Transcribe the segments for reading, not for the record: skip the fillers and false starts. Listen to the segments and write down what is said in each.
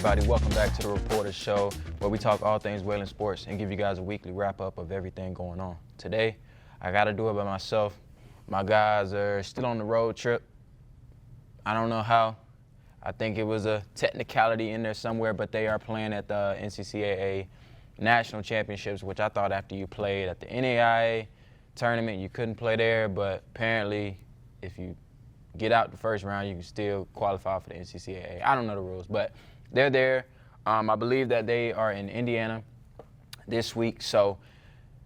everybody? Welcome back to the rePORTER Show, where we talk all things Wayland sports and give you guys a weekly wrap-up of everything going on. Today, I got to do it by myself. My guys are still on the road trip. I don't know how. I think it was a technicality in there somewhere, but they are playing at the NCCAA National Championships, which I thought after you played at the NAIA tournament, you couldn't play there, but apparently if you get out the first round, you can still qualify for the NCCAA. I don't know the rules, but they're there. I believe that they are in Indiana this week, so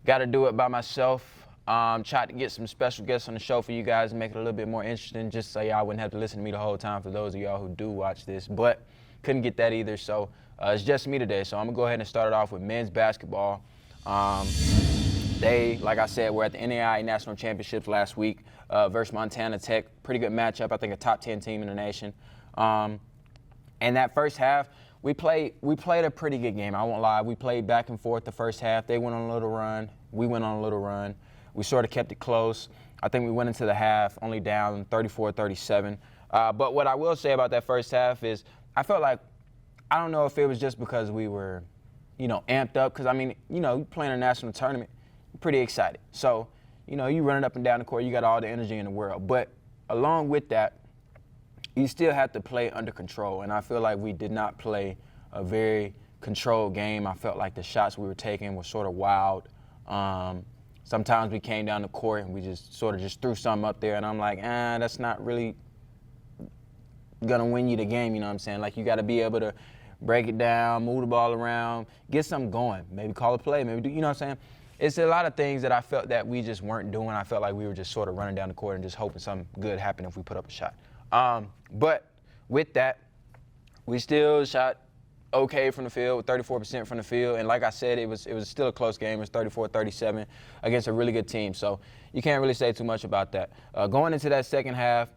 got to do it by myself. Tried to get some special guests on the show for you guys and make it a little bit more interesting, just so y'all wouldn't have to listen to me the whole time for those of y'all who do watch this, but couldn't get that either, so it's just me today. So I'm going to go ahead and start it off with men's basketball. They, like I said, were at the NAIA National Championships last week versus Montana Tech. Pretty good matchup, I think a top 10 team in the nation. And that first half, we played a pretty good game, I won't lie. We played back and forth the first half. They went on a little run. We went on a little run. We sort of kept it close. I think we went into the half only down 34-37. But what I will say about that first half is I felt like, I don't know if it was just because we were, amped up. Because, I mean, you playing a national tournament, you're pretty excited. So, you running up and down the court, you got all the energy in the world. But along with that, you still have to play under control. And I feel like we did not play a very controlled game. I felt like the shots we were taking were sort of wild. Sometimes we came down the court and we just sort of just threw something up there. And I'm like, that's not really going to win you the game, you know what I'm saying? Like, you got to be able to break it down, move the ball around, get something going, maybe call a play, maybe do, you know what I'm saying? It's a lot of things that I felt that we just weren't doing. I felt like we were just sort of running down the court and just hoping something good happened if we put up a shot. But with that, we still shot okay from the field, 34% from the field. And like I said, it was still a close game. It was 34-37 against a really good team. So you can't really say too much about that. Going into that second half,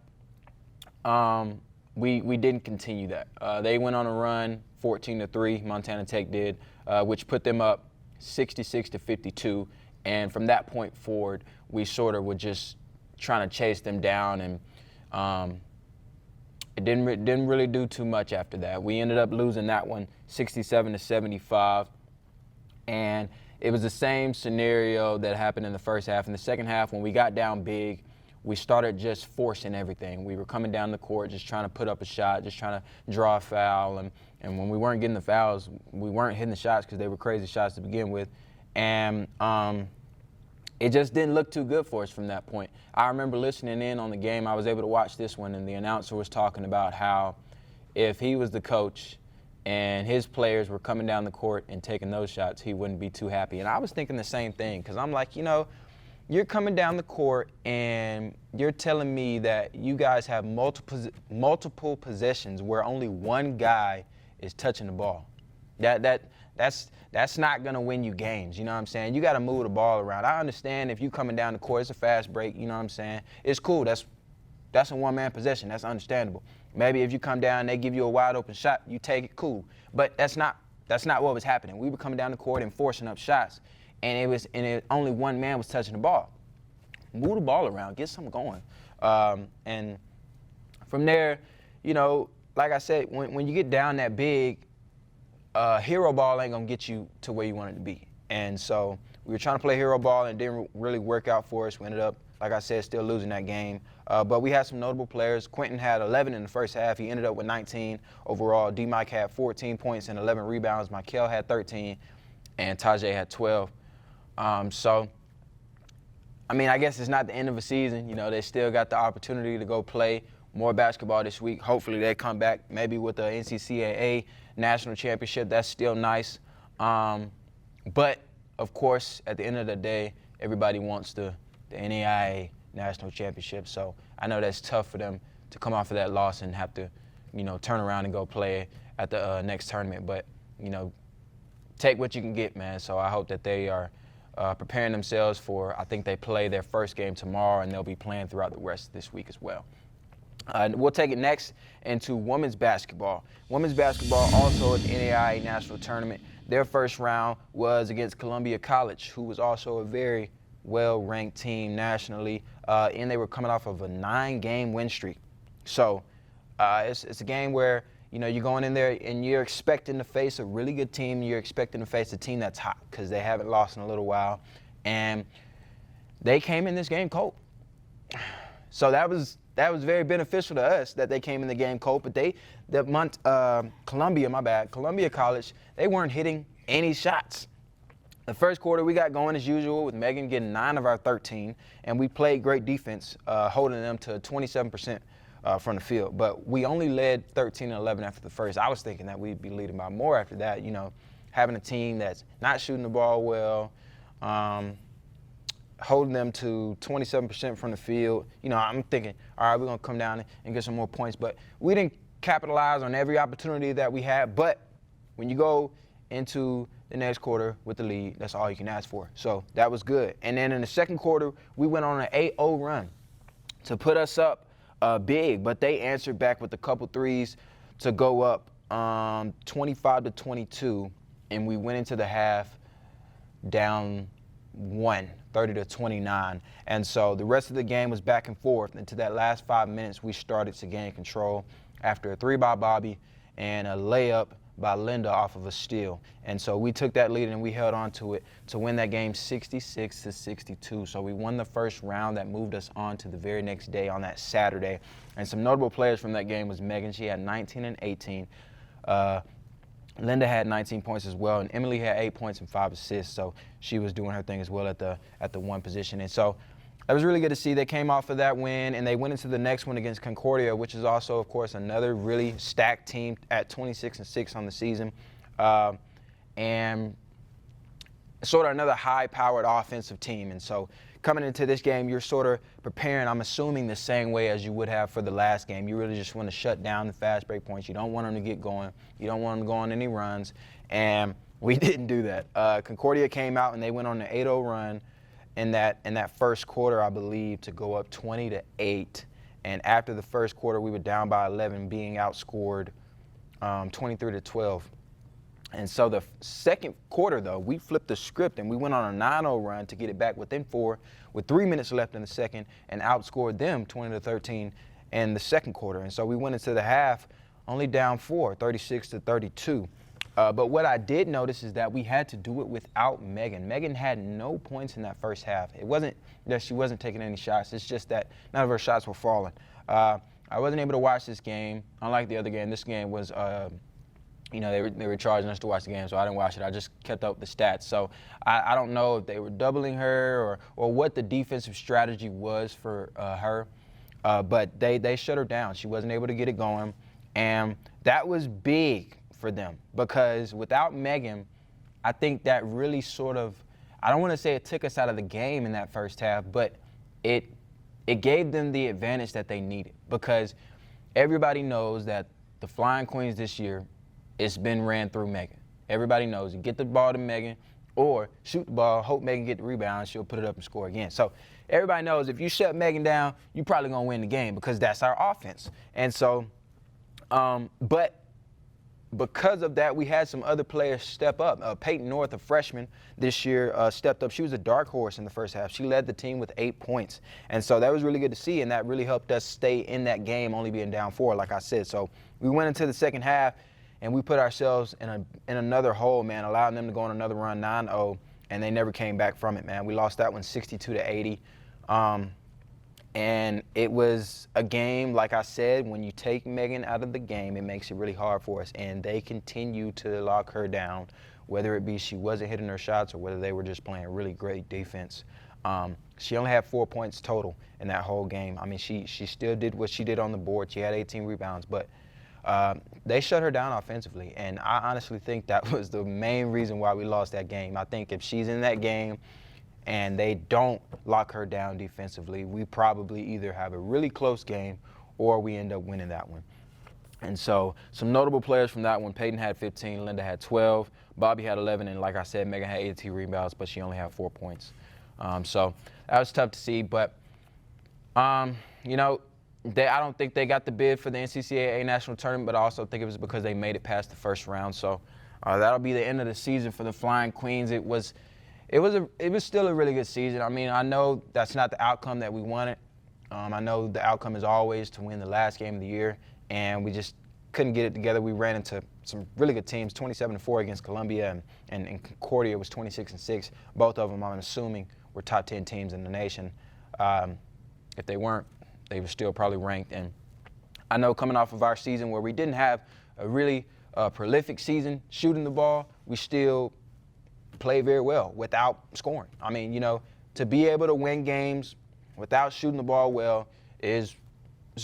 we didn't continue that. They went on a run, 14-3, Montana Tech did, which put them up 66-52. And from that point forward, we sort of were just trying to chase them down, and it didn't really do too much after that. We ended up losing that one 67-75, and it was the same scenario that happened in the first half. In the second half, when we got down big, we started just forcing everything. We were coming down the court, just trying to put up a shot, just trying to draw a foul. And when we weren't getting the fouls, we weren't hitting the shots because they were crazy shots to begin with. And it just didn't look too good for us from that point. I remember listening in on the game. I was able to watch this one, and the announcer was talking about how if he was the coach and his players were coming down the court and taking those shots, he wouldn't be too happy. And I was thinking the same thing, because I'm like, you're coming down the court and you're telling me that you guys have multiple possessions where only one guy is touching the ball. That's not going to win you games, you know what I'm saying? You got to move the ball around. I understand if you coming down the court, it's a fast break, you know what I'm saying? It's cool. That's a one-man possession. That's understandable. Maybe if you come down, they give you a wide-open shot, you take it, cool. But that's not what was happening. We were coming down the court and forcing up shots. And only one man was touching the ball. Move the ball around, get something going. And from there, like I said, when you get down that big, hero ball ain't gonna get you to where you want it to be. And so we were trying to play hero ball, and it didn't really work out for us. We ended up, like I said, still losing that game. But we had some notable players. Quentin had 11 in the first half. He ended up with 19 overall. D-Mike had 14 points and 11 rebounds. Michael had 13, and Tajay had 12. So, I mean, I guess it's not the end of the season. They still got the opportunity to go play more basketball this week. Hopefully they come back maybe with the NCCAA National Championship. That's still nice. But, of course, at the end of the day, everybody wants the NAIA National Championship. So I know that's tough for them to come off of that loss and have to, turn around and go play at the next tournament. But, take what you can get, man. So I hope that they are preparing themselves for, I think they play their first game tomorrow, and they'll be playing throughout the rest of this week as well. We'll take it next into women's basketball. Women's basketball also at the NAIA National Tournament. Their first round was against Columbia College, who was also a very well-ranked team nationally, and they were coming off of a 9-game win streak. So it's a game where You know, you're going in there and you're expecting to face a really good team. You're expecting to face a team that's hot because they haven't lost in a little while. And they came in this game cold. So that was very beneficial to us that they came in the game cold. But Columbia College, they weren't hitting any shots. The first quarter we got going as usual with Megan getting 9 of our 13, and we played great defense, holding them to 27% from the field. But we only led 13-11 after the first. I was thinking that we'd be leading by more after that, you know, having a team that's not shooting the ball well, holding them to 27% from the field. You know, I'm thinking, all right, we're going to come down and get some more points. But we didn't capitalize on every opportunity that we had. But when you go into the next quarter with the lead, that's all you can ask for. So that was good. And then in the second quarter, we went on an 8-0 run to put us up big. But they answered back with a couple threes to go up 25-22. And we went into the half down 1, 30-29. And so the rest of the game was back and forth. And to that last 5 minutes, we started to gain control after a 3 by Bobby and a layup by Linda off of a steal. And so we took that lead and we held on to it to win that game 66-62. So we won the first round. That moved us on to the very next day on that Saturday. And some notable players from that game was Megan. She had 19 and 18. Linda had 19 points as well, and Emily had 8 points and 5 assists, so she was doing her thing as well at the one position. And so it was really good to see. They came off of that win, and they went into the next one against Concordia, which is also, of course, another really stacked team at 26-6 on the season, and sort of another high-powered offensive team. And so coming into this game, you're sort of preparing, I'm assuming, the same way as you would have for the last game. You really just want to shut down the fast break points. You don't want them to get going. You don't want them to go on any runs. And we didn't do that. Concordia came out and they went on an 8-0 run in that first quarter, I believe, to go up 20-8. And after the first quarter, we were down by 11, being outscored 23-12. And so the second quarter, though, we flipped the script and we went on a 9-0 run to get it back within 4 with 3 minutes left in the second and outscored them 20-13 in the second quarter. And so we went into the half only down 4, 36-32. But what I did notice is that we had to do it without Megan. Megan had no points in that first half. It wasn't that she wasn't taking any shots. It's just that none of her shots were falling. I wasn't able to watch this game. Unlike the other game, this game was you know, they were charging us to watch the game, so I didn't watch it. I just kept up with the stats. So I don't know if they were doubling her or what the defensive strategy was for her, but they shut her down. She wasn't able to get it going, and that was big for them because without Megan, I think that really sort of, I don't want to say it took us out of the game in that first half, but it gave them the advantage that they needed because everybody knows that the Flying Queens this year, it's been ran through Megan. Everybody knows you get the ball to Megan or shoot the ball, hope Megan get the rebound, she'll put it up and score again. So everybody knows if you shut Megan down, you're probably going to win the game because that's our offense. And so, but because of that, we had some other players step up. Peyton North, a freshman this year, stepped up. She was a dark horse in the first half. She led the team with 8 points. And so that was really good to see, and that really helped us stay in that game, only being down 4, like I said. So we went into the second half, and we put ourselves in another hole, man, allowing them to go on another run, 9-0, and they never came back from it, man. We lost that one 62-80. And it was a game, like I said, when you take Megan out of the game, it makes it really hard for us. And they continue to lock her down, whether it be she wasn't hitting her shots or whether they were just playing really great defense. She only had 4 points total in that whole game. I mean, she still did what she did on the board. She had 18 rebounds, but they shut her down offensively. And I honestly think that was the main reason why we lost that game. I think if she's in that game and they don't lock her down defensively, we probably either have a really close game or we end up winning that one. And so some notable players from that one, Peyton had 15, Linda had 12, Bobby had 11, and like I said, Megan had 18 rebounds, but she only had 4 points. So that was tough to see, but, you know, I don't think they got the bid for the NCCAA National Tournament, but I also think it was because they made it past the first round. So that'll be the end of the season for the Flying Queens. It was still a really good season. I mean, I know that's not the outcome that we wanted. I know the outcome is always to win the last game of the year, and we just couldn't get it together. We ran into some really good teams, 27-4 against Columbia, and Concordia was 26-6. Both of them, I'm assuming, were top 10 teams in the nation. If they weren't, they were still probably ranked. And I know coming off of our season where we didn't have a really prolific season shooting the ball, we still played very well without scoring. I mean, you know, to be able to win games without shooting the ball well is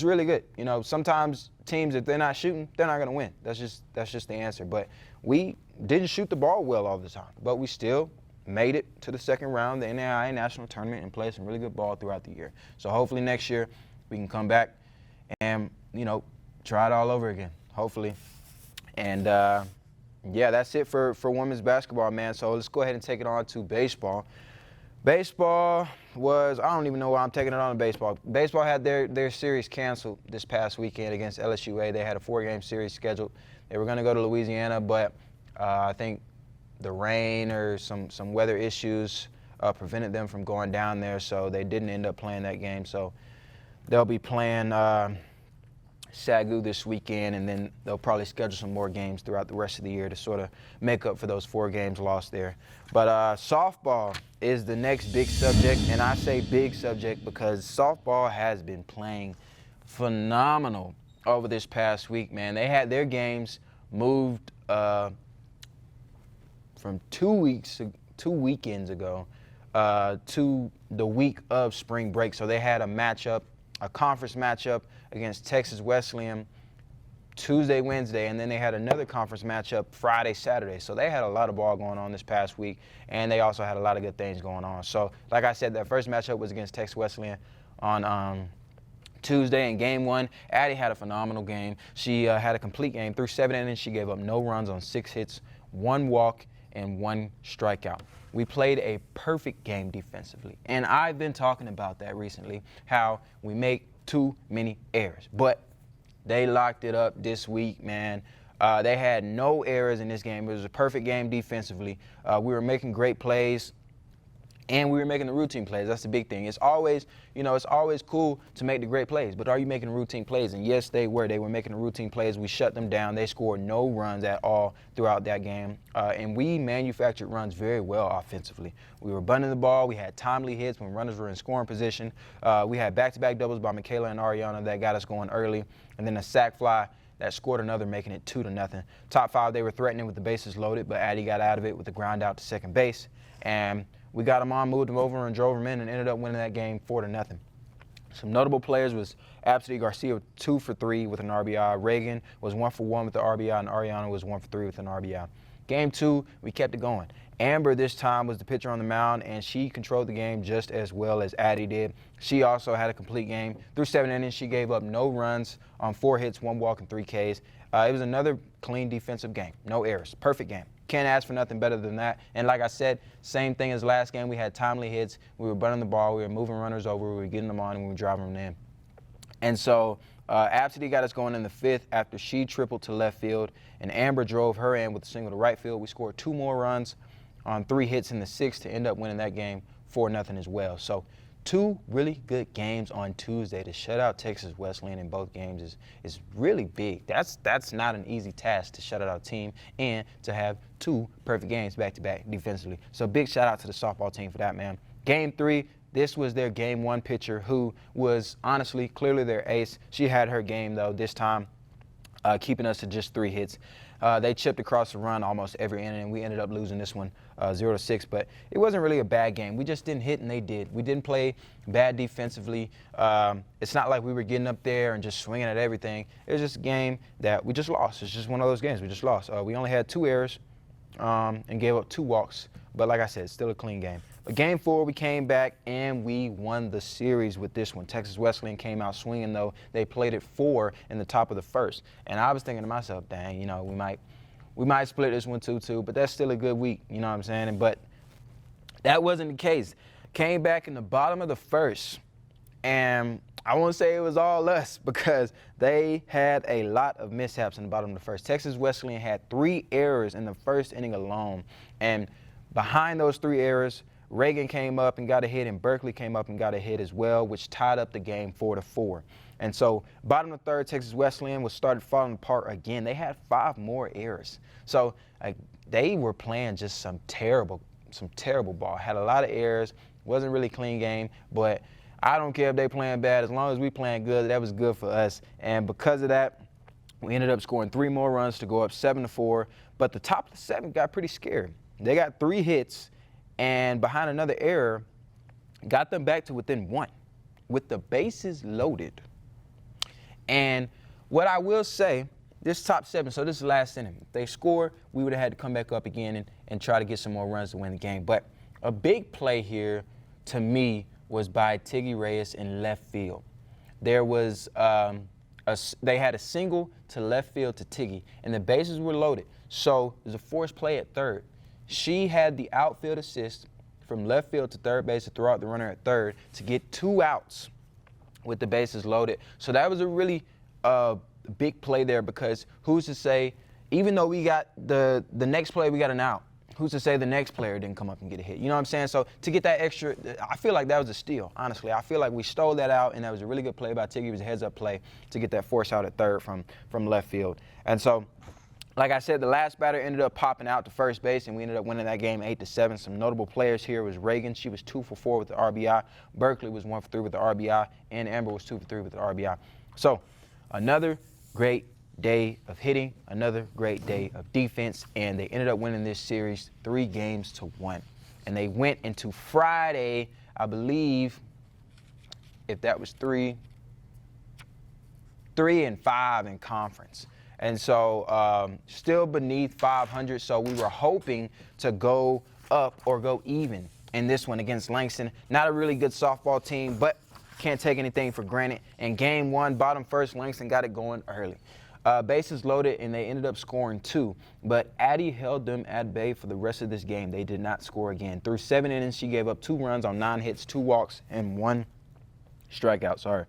really good. You know, sometimes teams, if they're not shooting, they're not going to win. That's just the answer. But we didn't shoot the ball well all the time, but we still made it to the second round, the NAIA National Tournament, and played some really good ball throughout the year. So hopefully next year we can come back and, you know, try it all over again, hopefully. And, yeah, that's it for women's basketball, man. So let's go ahead and take it on to baseball. Baseball was, I don't even know why I'm taking it on to baseball. Baseball had their series canceled this past weekend against LSUA. They had a 4-game series scheduled. They were going to go to Louisiana, but I think the rain or some weather issues prevented them from going down there, so they didn't end up playing that game. So they'll be playing Sagu this weekend, and then they'll probably schedule some more games throughout the rest of the year to sort of make up for those 4 games lost there. But softball is the next big subject, and I say big subject because softball has been playing phenomenal over this past week, man. They had their games moved from 2 weekends ago to the week of spring break. So they had a conference matchup against Texas Wesleyan Tuesday, Wednesday, and then they had another conference matchup Friday, Saturday. So they had a lot of ball going on this past week, and they also had a lot of good things going on. So like I said, that first matchup was against Texas Wesleyan on Tuesday in game 1. Addie had a phenomenal game. She had a complete game through 7 innings. She gave up no runs on 6 hits, 1 walk, and 1 strikeout. We played a perfect game defensively. And I've been talking about that recently, how we make too many errors. But they locked it up this week, man. They had no errors in this game. It was a perfect game defensively. We were making great plays, and we were making the routine plays. That's the big thing. It's always, you know, it's always cool to make the great plays, but are you making routine plays? And yes, they were. They were making the routine plays. We shut them down. They scored no runs at all throughout that game, and we manufactured runs very well offensively. We were bunting the ball. We had timely hits when runners were in scoring position. We had back-to-back doubles by Michaela and Ariana that got us going early, and then a sac fly that scored another, making it 2-0. Top 5, they were threatening with the bases loaded, but Addie got out of it with the ground out to second base, and we got them on, moved them over, and drove them in, and ended up winning that game 4-0. Some notable players was Absidy Garcia, 2 for 3 with an RBI. Reagan was 1 for 1 with the RBI, and Ariana was 1 for 3 with an RBI. Game 2, we kept it going. Amber this time was the pitcher on the mound, and she controlled the game just as well as Addie did. She also had a complete game. Through 7 innings, she gave up no runs on 4 hits, 1 walk, and 3 Ks. It was another clean defensive game. No errors. Perfect game. Can't ask for nothing better than that. And like I said, same thing as last game. We had timely hits. We were bunting the ball. We were moving runners over. We were getting them on, and we were driving them in. And so Absidy got us going in the 5th after she tripled to left field, and Amber drove her in with a single to right field. We scored 2 more runs on 3 hits in the 6th to end up winning that game 4-0 as well. So 2 really good games on Tuesday. To shut out Texas Wesleyan in both games is really big. That's not an easy task to shut out a team and to have 2 perfect games back-to-back defensively. So big shout out to the softball team for that, man. Game 3, this was their game 1 pitcher who was honestly clearly their ace. She had her game, though, this time, keeping us to just 3 hits. They chipped across the run almost every inning, and we ended up losing this one 0-6. But it wasn't really a bad game. We just didn't hit, and they did. We didn't play bad defensively. It's not like we were getting up there and just swinging at everything. It was just a game that we just lost. It's just one of those games we just lost. We only had 2 errors and gave up 2 walks. But like I said, still a clean game. But game 4, we came back, and we won the series with this one. Texas Wesleyan came out swinging, though. They played it 4 in the top of the 1st. And I was thinking to myself, dang, you know, we might split this one 2-2, but that's still a good week, you know what I'm saying? But that wasn't the case. Came back in the bottom of the 1st, and I won't say it was all us because they had a lot of mishaps in the bottom of the 1st. Texas Wesleyan had 3 errors in the 1st inning alone, and behind those 3 errors, Reagan came up and got a hit, and Berkeley came up and got a hit as well, which tied up the game 4-4. And so bottom of the third, Texas Wesleyan was started falling apart again. They had 5 more errors. So they were playing just some terrible ball. Had a lot of errors. Wasn't really a clean game, but I don't care if they playing bad. As long as we playing good, that was good for us. And because of that, we ended up scoring 3 more runs to go up 7-4. But the top of the 7 got pretty scared. They got 3 hits, and behind another error, got them back to within 1 with the bases loaded. And what I will say, this top 7, so this is the last inning. If they score, we would have had to come back up again and try to get some more runs to win the game. But a big play here, to me, was by Tiggy Reyes in left field. There was they had a single to left field to Tiggy, and the bases were loaded. So there's a forced play at third. She had the outfield assist from left field to third base to throw out the runner at third to get 2 outs with the bases loaded. So that was a really big play there, because who's to say, even though we got the next play, we got an out, who's to say the next player didn't come up and get a hit? You know what I'm saying? So to get that extra, I feel like that was a steal, honestly. I feel like we stole that out, and that was a really good play by Tiggy. It was a heads-up play to get that force out at third from left field. And so, like I said, the last batter ended up popping out to first base, and we ended up winning that game 8-7. Some notable players here was Reagan. She was 2 for 4 with the RBI. Berkeley was 1 for 3 with the RBI, and Amber was 2 for 3 with the RBI. So another great day of hitting, another great day of defense, and they ended up winning this series 3-1. And they went into Friday, I believe, if that was 3-5 in conference. And so still beneath 500, so we were hoping to go up or go even in this one against Langston. Not a really good softball team, but can't take anything for granted. In game 1, bottom first, Langston got it going early. Bases loaded, and they ended up scoring 2. But Addie held them at bay for the rest of this game. They did not score again. Through 7 innings, she gave up 2 runs on 9 hits, 2 walks, and 1 strikeout.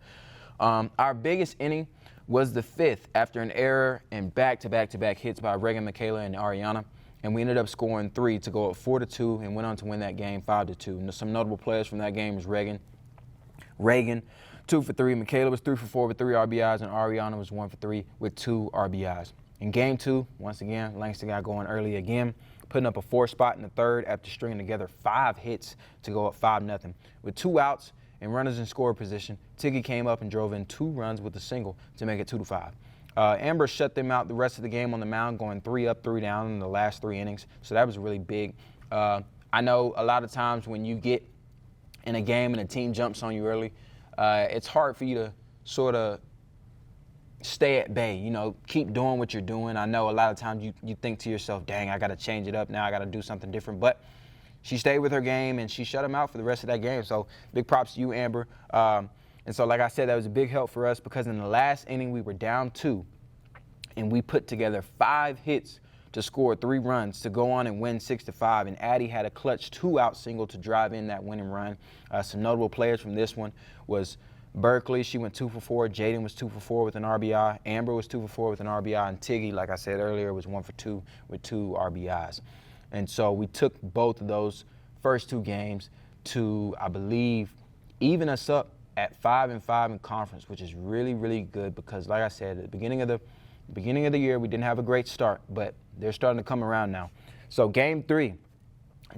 Our biggest inning was the 5th after an error and back-to-back hits by Reagan, Michaela, and Ariana. And we ended up scoring 3 to go up 4-2 and went on to win that game 5-2. And some notable players from that game was Reagan, 2 for 3. Michaela was 3 for 4 with 3 RBIs, and Ariana was 1 for 3 with 2 RBIs. In game 2, once again, Langston got going early again, putting up a 4 spot in the third after stringing together 5 hits to go up 5-0. With 2 outs and runners in score position, Tiggy came up and drove in 2 runs with a single to make it 2-5. Amber shut them out the rest of the game on the mound, going 3 up, 3 down in the last 3 innings. So that was really big. I know a lot of times when you get in a game and a team jumps on you early, it's hard for you to sort of stay at bay, keep doing what you're doing. I know a lot of times you think to yourself, dang, I got to change it up now. I got to do something different. But she stayed with her game, and she shut them out for the rest of that game. So big props to you, Amber. And so, like I said, that was a big help for us, because in the last inning we were down 2, and we put together 5 hits to score 3 runs to go on and win 6-5. And Addie had a clutch 2-out single to drive in that winning run. Some notable players from this one was Berkeley. She went 2 for 4. Jaden was 2 for 4 with an RBI. Amber was 2 for 4 with an RBI. And Tiggy, like I said earlier, was 1 for 2 with 2 RBIs. And so we took both of those first 2 games to, I believe, even us up at 5-5 in conference, which is really, really good, because, like I said, at the beginning of the year, we didn't have a great start, but they're starting to come around now. So game 3,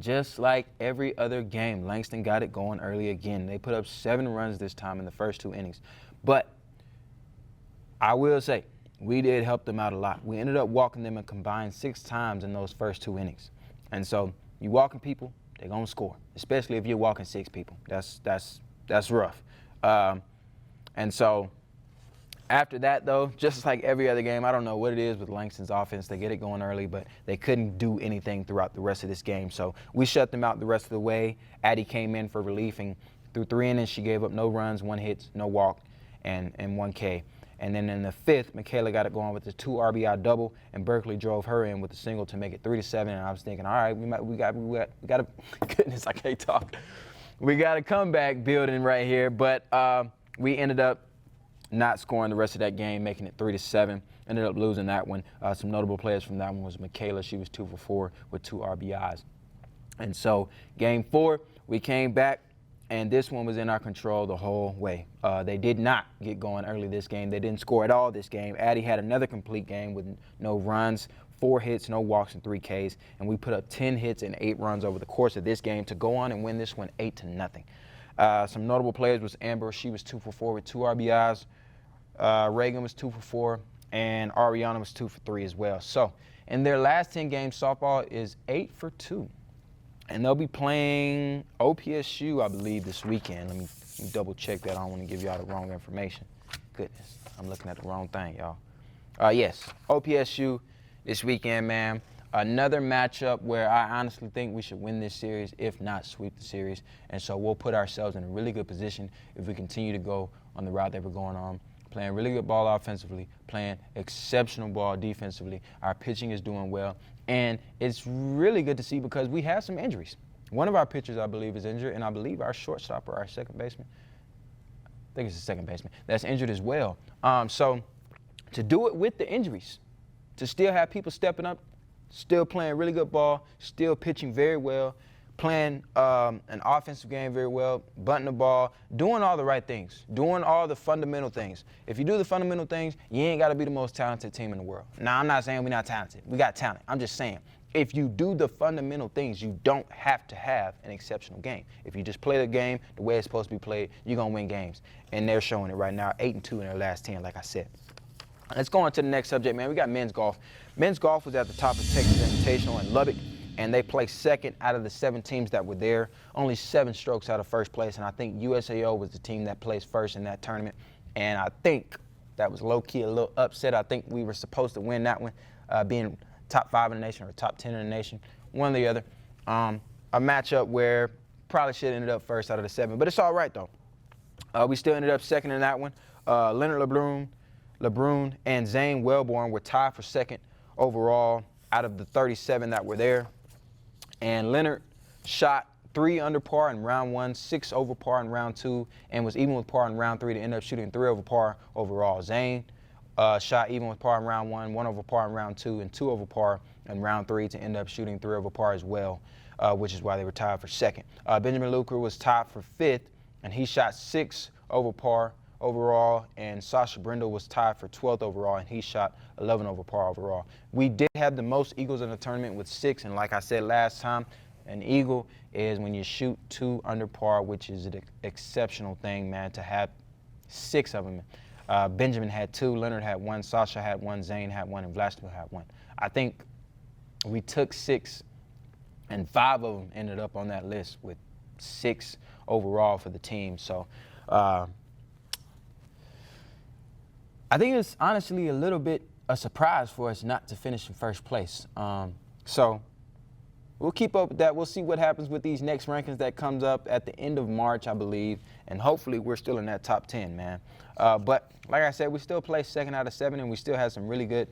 just like every other game, Langston got it going early again. They put up 7 runs this time in the first 2 innings. But I will say, we did help them out a lot. We ended up walking them a combined 6 times in those first 2 innings. And so you walking people, they're going to score, especially if you're walking 6 people. That's rough. And so after that, though, just like every other game, I don't know what it is with Langston's offense. They get it going early, but they couldn't do anything throughout the rest of this game. So we shut them out the rest of the way. Addie came in for relief, and through 3 innings, she gave up no runs, 1 hit, no walk, and 1 K. And then in the 5th, Michaela got it going with the 2 RBI double, and Berkeley drove her in with a single to make it 3-7. And I was thinking, all right, we got to, goodness, I can't talk. We got a comeback building right here, but we ended up not scoring the rest of that game, making it 3-7. Ended up losing that one. Some notable players from that one was Michaela. She was 2 for 4 with 2 RBIs. And so game 4, we came back, and this one was in our control the whole way. They did not get going early this game. They didn't score at all this game. Addy had another complete game with no runs, 4 hits, no walks, and 3 Ks. And we put up 10 hits and 8 runs over the course of this game to go on and win this one 8-0. Some notable players was Amber. She was 2 for 4 with 2 RBIs. Reagan was 2 for 4, and Ariana was 2 for 3 as well. So in their last 10 games, softball is 8 for 2. And they'll be playing OPSU, I believe, this weekend. Let me double check that. I don't want to give y'all the wrong information. Goodness, I'm looking at the wrong thing, y'all. Yes, OPSU this weekend, man. Another matchup where I honestly think we should win this series, if not sweep the series. And so we'll put ourselves in a really good position if we continue to go on the route that we're going on. Playing really good ball offensively, playing exceptional ball defensively. Our pitching is doing well. And it's really good to see because we have some injuries. One of our pitchers, I believe, is injured, and I believe our shortstop or our second baseman, I think it's the second baseman, that's injured as well. So to do it with the injuries, to still have people stepping up, still playing really good ball, still pitching very well, playing an offensive game very well, bunting the ball, doing all the right things, doing all the fundamental things. If you do the fundamental things, you ain't got to be the most talented team in the world. Now, I'm not saying we're not talented. We got talent. I'm just saying, if you do the fundamental things, you don't have to have an exceptional game. If you just play the game the way it's supposed to be played, you're going to win games. And they're showing it right now, 8-2 in their last 10, like I said. Let's go on to the next subject, man. We got men's golf. Men's golf was at the top of Texas Invitational in Lubbock, and they placed second out of the 7 teams that were there, only 7 strokes out of first place. And I think USAO was the team that placed first in that tournament. And I think that was low-key a little upset. I think we were supposed to win that one, being top 5 in the nation or top 10 in the nation, one or the other. A matchup where probably should have ended up first out of the 7, but it's all right, though. We still ended up second in that one. Leonard LeBrun and Zane Wellborn were tied for second overall out of the 37 that were there. And Leonard shot 3 under par in round 1, 6 over par in round 2, and was even with par in round 3 to end up shooting 3 over par overall. Zane shot even with par in round 1, 1 over par in round 2, and 2 over par in round 3 to end up shooting 3 over par as well, which is why they were tied for second. Benjamin Luker was tied for 5th, and he shot 6 over par overall, and Sasha Brindle was tied for 12th overall, and he shot 11 over par overall. We did have the most eagles in the tournament with 6, and like I said last time, an eagle is when you shoot 2 under par, which is an exceptional thing, man, to have 6 of them. Benjamin had 2, Leonard had 1, Sasha had 1, Zane had 1, and Vlastimil had 1. I think we took 6, and 5 of them ended up on that list with 6 overall for the team. So I think it's honestly a little bit a surprise for us not to finish in first place. So we'll keep up with that. We'll see what happens with these next rankings that comes up at the end of March, I believe, and hopefully we're still in that top 10, man. But like I said, we still placed second out of 7, and we still had some really good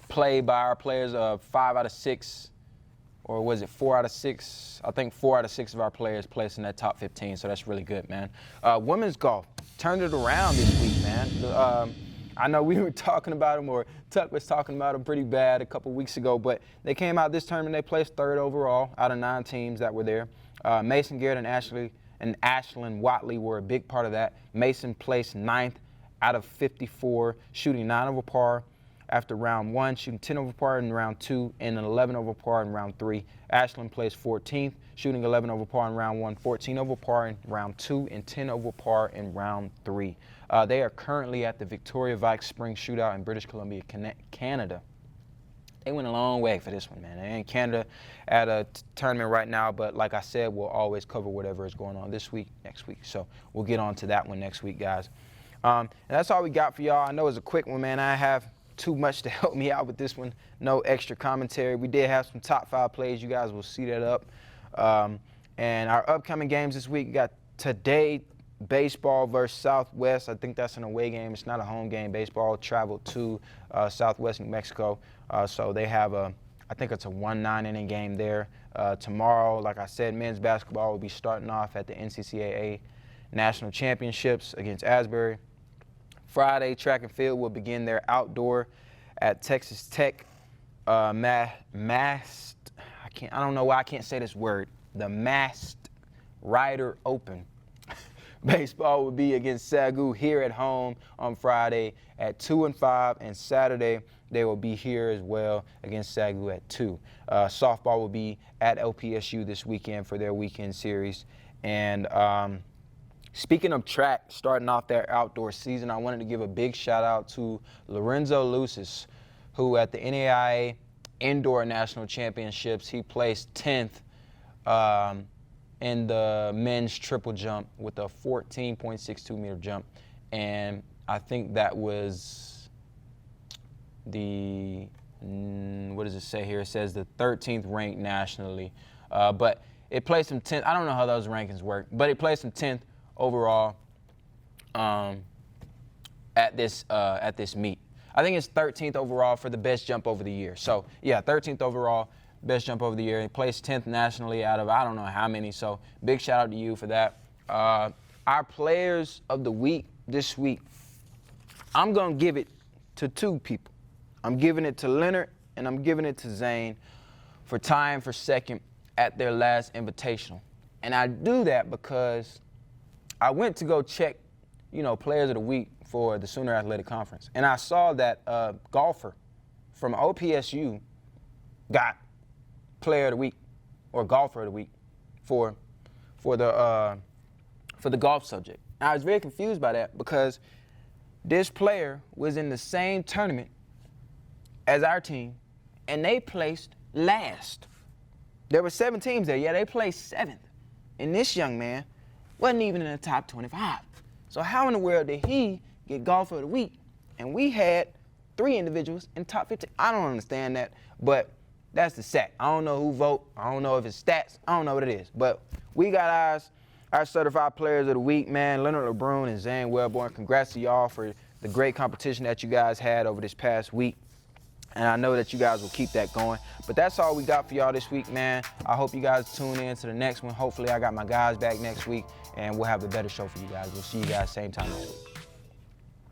play by our players. 5 out of 6, or was it 4 out of 6? I think 4 out of 6 of our players placed in that top 15, so that's really good, man. Women's golf turned it around this week, man. I know we were talking about them, or Tuck was talking about them pretty bad a couple weeks ago, but they came out this tournament. They placed 3rd overall out of 9 teams that were there. Mason Garrett and Ashlyn Watley were a big part of that. Mason placed 9th out of 54, shooting 9 over par after round 1, shooting 10 over par in round 2, and an 11 over par in round 3. Ashlyn placed 14th, shooting 11 over par in round 1, 14 over par in round 2, and 10 over par in round 3. They are currently at the Victoria Vikes Spring Shootout in British Columbia, Canada. They went a long way for this one, man. They're in Canada at a tournament right now, but like I said, we'll always cover whatever is going on this week, next week. So we'll get on to that one next week, guys. And that's all we got for y'all. I know it's a quick one, man. I have too much to help me out with this one. No extra commentary. We did have some top 5 plays. You guys will see that up. And our upcoming games this week, we got today baseball versus Southwest. I think that's an away game. It's not a home game. Baseball traveled to Southwest New Mexico. So they have I think it's a 1-9 inning game there. Tomorrow, like I said, men's basketball will be starting off at the NCCAA National Championships against Asbury. Friday, track and field will begin their outdoor at Texas Tech. I don't know why I can't say this word. The Masked Rider Open. Baseball will be against Sagu here at home on Friday at 2 and 5, and Saturday they will be here as well against Sagu at 2. Softball will be at LPSU this weekend for their weekend series. And speaking of track, starting off their outdoor season, I wanted to give a big shout out to Lorenzo Lucis, who at the NAIA Indoor National Championships, he placed 10th in the men's triple jump with a 14.62 meter jump. And I think that was the, what does it say here? It says the 13th ranked nationally. But it placed him 10th. I don't know how those rankings work, but it placed him 10th overall at this meet. I think it's 13th overall for the best jump over the year. So yeah, 13th overall, best jump over the year. He placed 10th nationally out of I don't know how many. So big shout out to you for that. Our players of the week this week, I'm gonna give it to 2 people. I'm giving it to Leonard and I'm giving it to Zane for tying for second at their last invitational. And I do that because I went to go check, players of the week for the Sooner Athletic Conference. And I saw that golfer from OPSU got player of the week or golfer of the week for the golf subject. And I was very confused by that because this player was in the same tournament as our team and they placed last. There were 7 teams there. Yeah, they placed 7th. And this young man wasn't even in the top 25. So how in the world did he get golfer of the week? And we had 3 individuals in top 15. I don't understand that, but that's the SAC. I don't know who vote. I don't know if it's stats. I don't know what it is. But we got our certified players of the week, man, Leonard LeBrun and Zane Wellborn. Congrats to y'all for the great competition that you guys had over this past week. And I know that you guys will keep that going. But that's all we got for y'all this week, man. I hope you guys tune in to the next one. Hopefully I got my guys back next week, and we'll have a better show for you guys. We'll see you guys same time next week.